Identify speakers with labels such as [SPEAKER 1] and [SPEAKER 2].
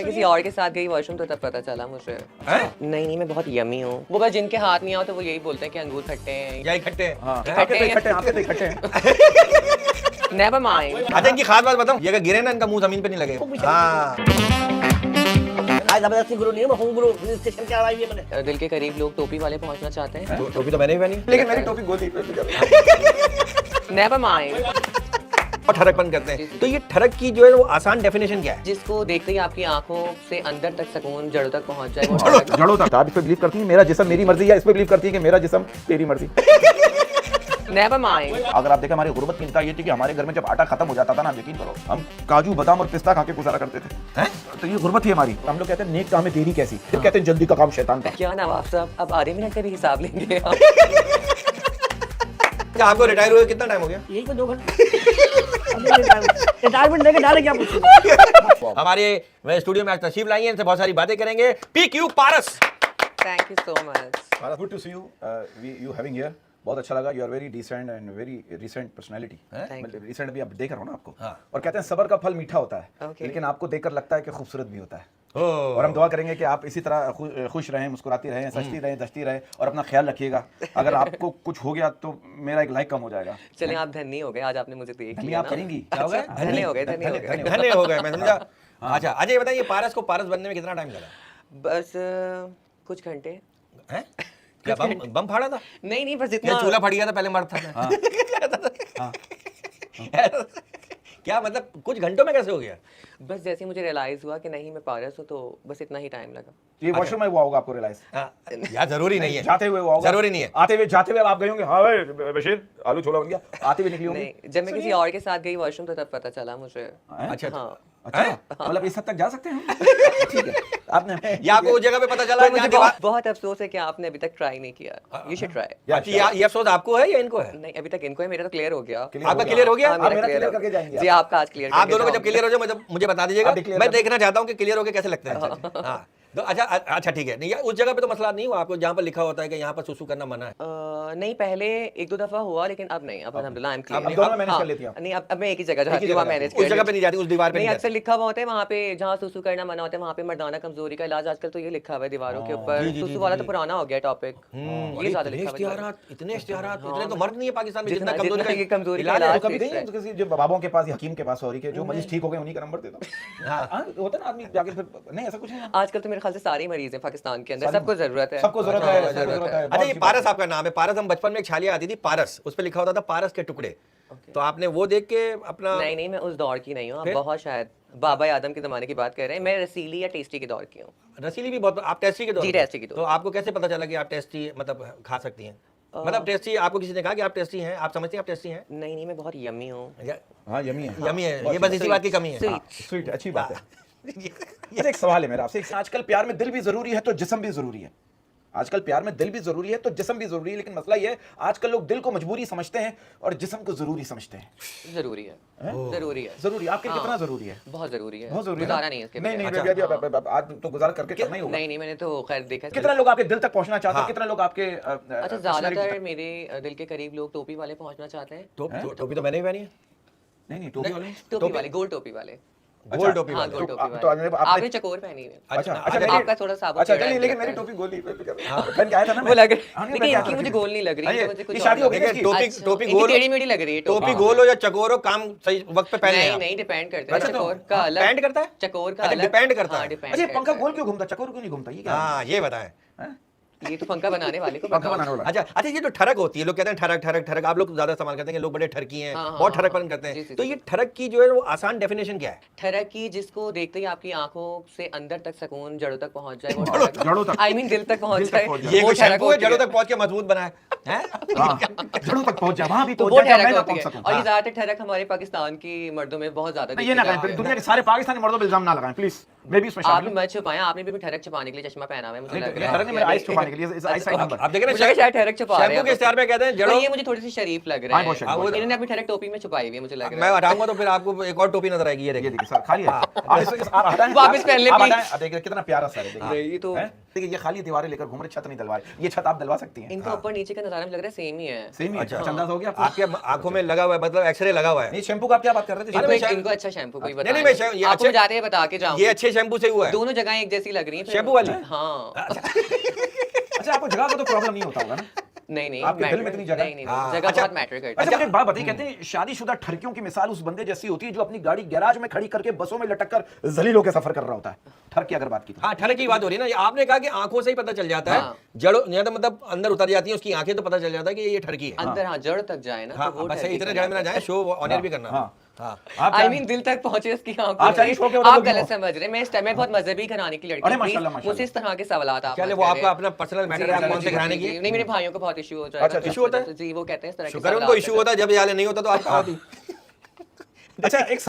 [SPEAKER 1] मैं किसी और के साथ गई वॉशरूम तो तब पता चला मुझे। नहीं मैं बहुत यमी हूँ। वो बस जिनके हाथ नहीं आओ तो वो यही बोलते हैं कि अंगूर खट्टे हैं।
[SPEAKER 2] यही खट्टे हैं।
[SPEAKER 3] हाँ,
[SPEAKER 1] खट्टे
[SPEAKER 3] आपके तो
[SPEAKER 1] हैं।
[SPEAKER 3] खट्टे हैं, आपके तो खट्टे हैं।
[SPEAKER 1] Never mind.
[SPEAKER 2] अच्छा इनकी खास बात बताऊं, ये अगर गिरे ना इनका मुंह जमीन पे नहीं लगे। हाँ
[SPEAKER 4] आज जबरदस्ती गुरु नहीं है, मैं हूँ गुरु। स्टेशन क्या आई है मैंने।
[SPEAKER 1] दिल के करीब लोग टोपी वाले पहुंचना चाहते हैं।
[SPEAKER 2] टोपी तो मैंने भी पहनी,
[SPEAKER 3] लेकिन मेरी टोपी गोली पे
[SPEAKER 1] नेवर माइंड।
[SPEAKER 2] और ठरकपन करते हैं। तो ये ठरक की जो है वो आसान डेफिनेशन क्या है?
[SPEAKER 1] जिसको देखते ही आपकी आंखों से अंदर तक सुकून जड़ों तक पहुंच जाए वो ठरक।
[SPEAKER 3] जड़ों तक। आप इस पे बिलीव करती हैं मेरा जिस्म मेरी मर्जी, या इस पे बिलीव करती है कि मेरा जिस्म तेरी मर्जी?
[SPEAKER 1] Never mind.
[SPEAKER 3] अगर आप देखें हमारी गुर्बत की इंतहा ये थी कि हमारे घर में जब आटा खत्म हो जाता था ना, आप यकीन करो हम काजू बादाम और पिस्ता खा के गुजारा करते थे। तो ये गुर्बत थी हमारी। हम लोग कहते हैं नेक काम में देरी कैसी, फिर कहते हैं जल्दी का काम शैतान का।
[SPEAKER 1] क्या नवाब साहब अब आधे मिनट का भी हिसाब लेंगे आप?
[SPEAKER 2] क्या आपको रिटायर हुए कितना टाइम हो गया?
[SPEAKER 4] यही को 2 घंटे रिटायरमेंट लेके डाले क्या पूछूं।
[SPEAKER 2] हमारे स्टूडियो में आज तशरीफ लाई हैं, इनसे बहुत सारी बातें करेंगे। PQ Paras.
[SPEAKER 1] Thank you so much.
[SPEAKER 3] Good to see you, you having here. बहुत अच्छा लगा। You are very decent and very recent personality. Recent अभी आप देख रहा हूँ ना आपको।
[SPEAKER 2] हाँ।
[SPEAKER 3] और कहते हैं सबर का फल मीठा होता है,
[SPEAKER 1] Okay.
[SPEAKER 3] लेकिन आपको देखकर लगता है कि खूबसूरत भी होता है। और हम दुआ करेंगे कि आप इसी तरह खुश रहें, मुस्कुराती रहें, सजती रहें, दस्ती रहें और अपना ख्याल रखिएगा। अगर आपको कुछ हो गया तो मेरा एक लाइक कम हो जाएगा।
[SPEAKER 1] चलिए आप धन्य हो गए, आज आपने मुझे देख
[SPEAKER 3] धन्य
[SPEAKER 1] लिया
[SPEAKER 3] आप
[SPEAKER 1] ना।
[SPEAKER 3] करेंगी?
[SPEAKER 2] क्या हो गया?
[SPEAKER 1] धन्य हो गए, धन्य हो गए।
[SPEAKER 2] धन्य हो गए, मैं समझा। अच्छा अजय बताइए, पारस को पारस बनने में कितना टाइम लगा?
[SPEAKER 1] बस कुछ घंटे।
[SPEAKER 2] हैं? क्या बम फाड़ा था?
[SPEAKER 1] नहीं बस
[SPEAKER 2] क्या
[SPEAKER 1] इतना।
[SPEAKER 2] चूल्हा फट गया था पहले मर्द था? क्या मतलब कुछ घंटों में कैसे हो गया?
[SPEAKER 1] बस जैसे ही मुझे रियलाइज हुआ कि नहीं मैं पारस हूँ तो बस इतना ही टाइम लगा।
[SPEAKER 3] ये वॉशरूम में हुआ होगा आपको रियलाइज?
[SPEAKER 2] यार जरूरी नहीं है,
[SPEAKER 3] जाते हुए हुआ होगा।
[SPEAKER 2] जरूरी नहीं है।
[SPEAKER 3] आते हुए जाते हुए आप गए होंगे, हाँ भाई बशीर आलू छोला बन गया, आते हुए निकली होंगी।
[SPEAKER 1] नहीं जब मैं किसी और के साथ गई वॉशरूम तो तब पता चला मुझे।
[SPEAKER 2] अच्छा
[SPEAKER 1] हाँ
[SPEAKER 3] अच्छा, मतलब इस हद तक जा सकते हैं हम? ठीक है। आपने
[SPEAKER 2] या आपको उस जगह पे पता चला
[SPEAKER 1] पर मुझे
[SPEAKER 2] जहाँ
[SPEAKER 1] बहुत अफसोस है कि आपने अभी तक ट्राई नहीं किया। You should try.
[SPEAKER 2] अच्छा, ये अफसोस आपको है या इनको है?
[SPEAKER 1] नहीं अभी तक इनको है, मेरा तो क्लियर हो गया।
[SPEAKER 2] आपका क्लियर हो गया?
[SPEAKER 1] हाँ,
[SPEAKER 3] आप
[SPEAKER 1] मेरा
[SPEAKER 3] मेरा
[SPEAKER 1] clear
[SPEAKER 3] क्लियर
[SPEAKER 1] हो
[SPEAKER 3] करके जाएंगे
[SPEAKER 1] जी, आपका आज क्लियर।
[SPEAKER 2] आप दोनों को जब क्लियर हो जाए मुझे बता दीजिएगा,
[SPEAKER 3] आप declare
[SPEAKER 2] मैं
[SPEAKER 3] कर
[SPEAKER 2] देखना चाहता हूँ कि क्लियर होके कैसे लगते हैं। हाँ तो अच्छा ठीक है। नहीं उस जगह पे तो मसला नहीं हुआ आपको जहाँ पर लिखा होता है कि यहाँ पर सुसु करना मना है?
[SPEAKER 1] नहीं पहले 1-2 दफा हुआ लेकिन अब नहीं, अब अल्हम्दुलिल्लाह आई एम
[SPEAKER 3] अब
[SPEAKER 1] क्लियर।
[SPEAKER 3] दोनों मैनेज कर लेती हैं आप?
[SPEAKER 1] नहीं अब मैं एक ही जगह जाती हूँ, वहाँ मैनेज
[SPEAKER 2] उस जगह पे नहीं जाती, उस दीवार पे
[SPEAKER 1] नहीं
[SPEAKER 2] नहीं
[SPEAKER 1] अक्सर लिखा हुआ होता है वहाँ पे जहाँ सुसु करना मना होता है वहाँ पे मर्दाना कमजोरी का इलाज। आजकल तो ये लिखा हुआ है दीवारों के ऊपर। सुसु वाला तो पुराना हो गया टॉपिक, ये ज्यादा लिखा हुआ है।
[SPEAKER 2] इतने इश्तिहारात, इतने तो मर्द नहीं है पाकिस्तान में जितना
[SPEAKER 1] जितना
[SPEAKER 2] कमजोरी
[SPEAKER 1] ये
[SPEAKER 2] का
[SPEAKER 1] कमजोरी
[SPEAKER 2] इलाज
[SPEAKER 1] का
[SPEAKER 2] है।
[SPEAKER 1] इलाज
[SPEAKER 3] तो कभी गई हैं तो किसी जो बाबों के पास या हकीम के पास, सॉरी के जो मरीज ठीक हो गए उन्हीं का नंबर दे दो। हाँ होता है ना आदमी जाके फिर, नहीं ऐसा कुछ नहीं है।
[SPEAKER 1] आजकल तो मेरे ख्याल से सारे मरीज हैं पाकिस्तान के अंदर, सबको जरूरत है।
[SPEAKER 3] सबको जरूरत है, सबको जरूरत है।
[SPEAKER 2] अच्छा ये पारस आपका नाम है? पारस हम बचपन में एक छालिया आती थी पारस, उस पे लिखा होता था पारस के टुकड़े। तो आपने वो देख के अपना?
[SPEAKER 1] नहीं मैं उस दौर की नहीं हूँ, आप बहुत शायद बाबा आदम के जमाने की बात कर रहे हैं। मैं रसीली या टेस्टी के दौर की हूँ।
[SPEAKER 2] रसीली भी बहुत, आप टेस्टी के दौर?
[SPEAKER 1] जी, टेस्टी के दौर।
[SPEAKER 2] तो आपको कैसे पता चला कि आप टेस्टी मतलब खा सकती हैं? मतलब टेस्टी आपको किसी ने कहा कि आप टेस्टी हैं, आप समझते हैं आप टेस्टी हैं?
[SPEAKER 1] नहीं मैं बहुत यमी हूँ।
[SPEAKER 3] हाँ यमी है,
[SPEAKER 2] यमी है, ये बस इसी बात की कमी है।
[SPEAKER 1] Sweet।
[SPEAKER 3] स्वीट, अच्छी बात है। ये एक सवाल है मेरा आपसे। आजकल प्यार में दिल भी जरूरी है तो जिस्म भी जरूरी है। आजकल प्यार में दिल भी जरूरी है तो जिस्म भी जरूरी है, लेकिन मसला ये है आजकल लोग दिल को मजबूरी समझते हैं और जिस्म को जरूरी समझते हैं।
[SPEAKER 1] जरूरी है, जरूरी है,
[SPEAKER 3] जरूरी आपके लिए कितना जरूरी है?
[SPEAKER 1] बहुत जरूरी है,
[SPEAKER 3] बहुत जरूरी है।
[SPEAKER 1] गुजारा नहीं है इसके
[SPEAKER 3] नहीं
[SPEAKER 1] बगैर।
[SPEAKER 3] नहीं आज तो गुजारा करके करना ही होगा।
[SPEAKER 1] नहीं मैंने तो खैर देखा।
[SPEAKER 3] कितना लोग आपके दिल तक पहुंचना चाहते हैं? कितना लोग आपके
[SPEAKER 1] अच्छा ज्यादातर मेरे दिल के करीब लोग टोपी वाले पहुंचना चाहते हैं।
[SPEAKER 2] टोपी तो मैंने भी पहनी है।
[SPEAKER 3] नहीं टोपी वाले,
[SPEAKER 1] टोपी वाले, गोल टोपी वाले।
[SPEAKER 2] गोल टोपी
[SPEAKER 1] हाँ
[SPEAKER 2] वाले।
[SPEAKER 1] गोल टोपी
[SPEAKER 3] तो
[SPEAKER 1] वाले।
[SPEAKER 3] आपने-
[SPEAKER 1] आपने चकोर पहनी हुई है।
[SPEAKER 3] अच्छा
[SPEAKER 1] आपका थोड़ा साबुत
[SPEAKER 3] अच्छा
[SPEAKER 1] चेहरा है,
[SPEAKER 3] लेकिन
[SPEAKER 1] मुझे
[SPEAKER 3] मेरी
[SPEAKER 1] लगता है।
[SPEAKER 3] टोपी गोली पहन के आया था ना
[SPEAKER 1] वो लग
[SPEAKER 3] हाँ,
[SPEAKER 1] लेकिन इनकी मुझे गोल नहीं लग रही है, मुझे कुछ
[SPEAKER 3] ये शादी हो गई
[SPEAKER 1] और
[SPEAKER 3] ना
[SPEAKER 1] लग
[SPEAKER 3] इसकी?
[SPEAKER 1] रही है।
[SPEAKER 2] टोपी- टोपी
[SPEAKER 1] इनकी
[SPEAKER 2] गोल-
[SPEAKER 1] टेढ़ी मेढ़ी लग रही है
[SPEAKER 2] टोपी गोल हो या चकोर हो, काम सही वक्त पे पहने
[SPEAKER 1] नहीं
[SPEAKER 2] हैं।
[SPEAKER 1] नहीं डिपेंड करता है।
[SPEAKER 2] अच्छा, तो
[SPEAKER 1] चकोर का अलग,
[SPEAKER 2] डिपेंड करता है?
[SPEAKER 1] चकोर का
[SPEAKER 2] अच्छा,
[SPEAKER 1] अलग
[SPEAKER 2] डिपेंड करता है।
[SPEAKER 1] डिपेंड
[SPEAKER 3] अच्छा ये पंखा
[SPEAKER 1] करता है।
[SPEAKER 3] गोल क्यों घूमता, चकोर क्यों नहीं घूमता? ये क्या है?
[SPEAKER 2] हाँ ये बताएं।
[SPEAKER 1] ये तो पंखा बनाने वाले को
[SPEAKER 3] पंखा
[SPEAKER 1] पता
[SPEAKER 3] बनाने वाला।
[SPEAKER 2] अच्छा ये जो ठरक होती है, लोग कहते हैं ठरक ठरक ठरक, आप लोग ज्यादा इस्तेमाल करते हैं कि लोग बड़े ठरकी हैं,
[SPEAKER 1] हाँ,
[SPEAKER 2] बहुत
[SPEAKER 1] हाँ,
[SPEAKER 2] ठरकपन करते
[SPEAKER 1] जी,
[SPEAKER 2] हैं।
[SPEAKER 1] जी,
[SPEAKER 2] तो
[SPEAKER 1] जी।
[SPEAKER 2] ये ठरक की जो है वो आसान डेफिनेशन क्या है?
[SPEAKER 1] ठरक की जिसको देखते ही आपकी आंखों से अंदर तक सुकून जड़ों तक पहुंच जाए वो ठरक।
[SPEAKER 3] जड़ों तक।
[SPEAKER 1] आई मीन दिल तक पहुंच जाए
[SPEAKER 2] ये
[SPEAKER 1] वो
[SPEAKER 2] कोई
[SPEAKER 1] ठरक
[SPEAKER 2] शैम्पू है
[SPEAKER 1] होती
[SPEAKER 2] जड़ों तक पहुंच के मजबूत बनाए हैं?
[SPEAKER 3] हाँ, जड़ों तक पहुंच जा, वहां भी
[SPEAKER 1] तो
[SPEAKER 3] पहुंच
[SPEAKER 1] वो
[SPEAKER 3] जा जहाँ मैं
[SPEAKER 1] ठरक
[SPEAKER 3] ना
[SPEAKER 1] होती
[SPEAKER 3] पहुंच
[SPEAKER 1] है।
[SPEAKER 3] सकूं।
[SPEAKER 1] और ये ज्यादातर ठरक हमारे पाकिस्तान की मर्दों में बहुत ज्यादा
[SPEAKER 3] नहीं, ये ना कहें, दुनिया के सारे पाकिस्तानी मर्दों पे इल्जाम ना लगाएं प्लीज। मैं भी इसमें
[SPEAKER 1] आप
[SPEAKER 3] शामिल
[SPEAKER 1] भी मत छुपाएं, आपने भी ठरक छुपाने के लिए चश्मा पहना हुआ है, मुझे लग
[SPEAKER 3] हूं।
[SPEAKER 1] रहा
[SPEAKER 3] ठरक नहीं, मेरे आइस छुपाने के लिए, इस आई साइड नंबर।
[SPEAKER 2] आप देख रहे
[SPEAKER 1] मुझे शायद ठरक छुपा रहे हैं
[SPEAKER 2] शैम्पू के इस्तेमाल में कहते हैं
[SPEAKER 1] तो
[SPEAKER 2] जड़ों।
[SPEAKER 1] ये मुझे थोड़ी सी शरीफ लग रहा
[SPEAKER 3] हाँ,
[SPEAKER 1] है।
[SPEAKER 3] बहुत शरीफ, बहुत
[SPEAKER 1] इन्होंने अपनी ठरक टोपी में छुपाई हुई है, मुझे लग
[SPEAKER 2] मैं
[SPEAKER 1] रहा है।
[SPEAKER 2] हटाऊंगा तो फिर आपको एक और टोपी नजर आएगी। ये
[SPEAKER 3] ये
[SPEAKER 2] देखिए
[SPEAKER 3] देखिए सर खाली है। आप इस आप हटाएं,
[SPEAKER 1] वापस पहन ले,
[SPEAKER 3] आप
[SPEAKER 1] please।
[SPEAKER 3] हटाएं, अब देखिए कितना प्यारा सर है, देखिए
[SPEAKER 1] ये तो
[SPEAKER 3] हैं? देखिए ये खाली दीवारें लेकर घूम रहे, छत नहीं डलवा रहे। ये छत आप डलवा सकती हैं।
[SPEAKER 1] इनका ऊपर नीचे का नजारा मुझे लग रहा है सेम ही है।
[SPEAKER 3] सेम ही है।
[SPEAKER 2] अच्छा।
[SPEAKER 3] अच्छा, अंदाजा हो गया आपको?
[SPEAKER 2] आपके आंखों में लगा हुआ है, मतलब एक्सरे लगा हुआ है।
[SPEAKER 3] नहीं, शैम्पू का आप क्या बात कर रहे थे?
[SPEAKER 2] अरे मैं
[SPEAKER 1] इनको अच्छा शैम्पू कोई
[SPEAKER 2] नहीं,
[SPEAKER 1] बताए।
[SPEAKER 2] मैं ये
[SPEAKER 1] आपको
[SPEAKER 2] अच्छे-
[SPEAKER 1] जाते हैं बता के जाऊँ।
[SPEAKER 2] ये अच्छे शैम्पू से हुआ है।
[SPEAKER 1] दोनों जगह एक जैसी लग रही है
[SPEAKER 2] शैम्पू वाली?
[SPEAKER 1] हाँ।
[SPEAKER 3] अच्छा, आपको जगह का तो प्रॉब्लम नहीं होता होगा ना?
[SPEAKER 1] नहीं
[SPEAKER 3] आपके दिल में
[SPEAKER 1] matter-
[SPEAKER 3] इतनी जगह?
[SPEAKER 1] नहीं
[SPEAKER 2] हाँ,
[SPEAKER 1] जगह
[SPEAKER 2] अच्छा।
[SPEAKER 1] बहुत मैटर करती
[SPEAKER 3] अच्छा,
[SPEAKER 1] है।
[SPEAKER 3] मुझे एक बात बताइए, कहते हैं शादीशुदा ठरकियों की मिसाल उस बंदे जैसी होती है जो अपनी गाड़ी गैराज में खड़ी करके बसों में लटक कर जलीलों के सफर कर रहा होता है। ठर की अगर बात की तो
[SPEAKER 2] हाँ, ठंड की बात हो रही है ना। ये आपने कहा कि आंखों से ही पता चल जाता है,
[SPEAKER 1] हाँ।
[SPEAKER 2] जड़ों या तो मतलब अंदर उतर जाती है उसकी आंखें, तो पता चल जाता है कि ये ठरकी है।
[SPEAKER 1] अंदर हाँ जड़ तक जाए ना
[SPEAKER 2] हाँ,
[SPEAKER 1] तो वो
[SPEAKER 2] बस
[SPEAKER 1] ठहर
[SPEAKER 2] इतने
[SPEAKER 1] के
[SPEAKER 2] जड़ में ना जाए, शो ऑनर भी करना।
[SPEAKER 3] हाँ।
[SPEAKER 2] हाँ,
[SPEAKER 3] आप
[SPEAKER 1] आई
[SPEAKER 3] क्या-
[SPEAKER 1] मीन दिल तक पहुंचे उसकी
[SPEAKER 3] आप
[SPEAKER 1] आंखों
[SPEAKER 3] चाहिए
[SPEAKER 1] से।
[SPEAKER 3] शो के बता दो
[SPEAKER 1] आप
[SPEAKER 3] क्यों?
[SPEAKER 1] गलत समझ रहे हैं। मैं बहुत मजहबी घराने की लड़की
[SPEAKER 3] अरे
[SPEAKER 1] हूं।
[SPEAKER 3] माशाल्लाह,
[SPEAKER 1] Please, मुझसे इस तरह के सवालात आप
[SPEAKER 2] क्या
[SPEAKER 1] मत
[SPEAKER 2] वो आपका
[SPEAKER 1] करें।
[SPEAKER 2] अपना पर्सनल मैटर
[SPEAKER 1] जी,
[SPEAKER 2] है, आप
[SPEAKER 1] जी,
[SPEAKER 2] कौन से
[SPEAKER 1] जी,
[SPEAKER 2] घराने
[SPEAKER 1] जी,
[SPEAKER 2] की?
[SPEAKER 1] जी। नहीं, मेरे भाइयों को बहुत इशू हो जाएगा।
[SPEAKER 3] अच्छा,
[SPEAKER 2] issue होता है?
[SPEAKER 1] जी, वो कहते हैं इस तरह के
[SPEAKER 2] शुक्र है उनको
[SPEAKER 1] सवालात
[SPEAKER 2] इशू
[SPEAKER 1] हैं।
[SPEAKER 2] होता है, जब याले नहीं होता तो आप कहाँ होती?
[SPEAKER 3] अच्छा, एक